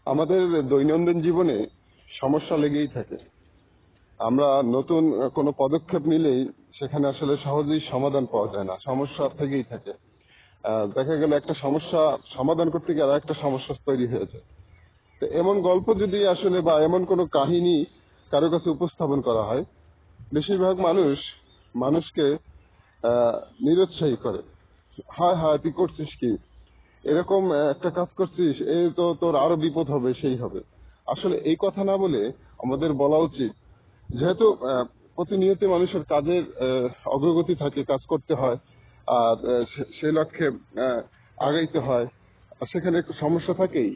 আমাদের দৈনন্দিন জীবনে সমস্যা লেগেই থাকে। আমরা নতুন কোনো পদক্ষেপ নিলেই সেখানে আসলে সহজেই সমাধান পাওয়া যায় না, সমস্যা থেকেই থাকে। দেখা গেল একটা সমস্যা সমাধান করতে গিয়ে আর একটা সমস্যা তৈরি হয়েছে। তো এমন গল্প যদি আসলে বা এমন কোনো কাহিনী কারো কাছে উপস্থাপন করা হয়, বেশিরভাগ মানুষ মানুষকে আহ নিরুৎসাহী করে। হায় হায়, তুই করছিস কি, এরকম একটা কাজ করছিস, এই তো তোর আরো বিপদ হবে, সেই হবে। আসলে এই কথা না বলে আমাদের বলা উচিত, যেহেতু প্রতিনিয়ত মানুষের কাজের অগ্রগতি থাকে, কাজ করতে হয়, আর সেই লক্ষ্যে আগাইতে হয়, আর সেখানে একটু সমস্যা থাকেই।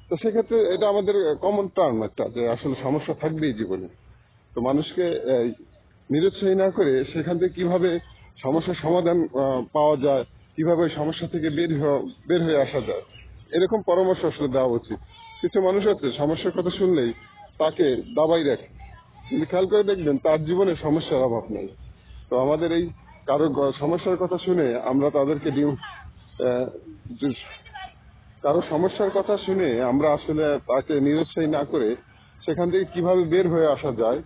তো সেক্ষেত্রে এটা আমাদের কমন টার্ম একটা, যে আসলে সমস্যা থাকবেই জীবনে। তো মানুষকে নিরুৎসাহী না করে সেখান থেকে কিভাবে সমস্যার সমাধান পাওয়া যায়, কিভাবে ওই সমস্যা থেকে বের হয়ে আসা যায়, এরকম পরামর্শ আসলে দেওয়া উচিত। কিছু মানুষ আছে সমস্যার কথা শুনলেই তাকে দাবাই রাখে, কিন্তু খেয়াল করে দেখবেন তার জীবনে সমস্যার অভাব নেই। তো আমাদের এই কারো সমস্যার কথা শুনে আমরা তাদেরকে কারো সমস্যার কথা শুনে আমরা আসলে তাকে নিরুৎসাহী না করে সেখান থেকে কিভাবে বের হয়ে আসা যায়,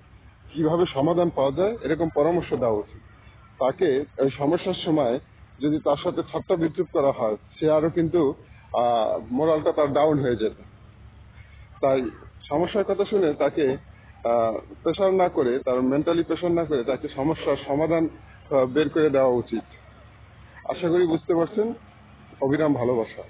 কিভাবে সমাধান পাওয়া যায়, এরকম পরামর্শ দেওয়া উচিত। তাকে এই সমস্যার সময় যদি তার সাথে ঠাট্টা বিদ্রুপ করা হয়, সে আরো কিন্তু মোরালটা তার ডাউন হয়ে যেত। তাই সমস্যার কথা শুনে তাকে প্রেশার না করে, তার মেন্টালি প্রেশার না করে, তাকে সমস্যার সমাধান বের করে দেওয়া উচিত। আশা করি বুঝতে পারছেন। অবিরাম ভালোবাসা।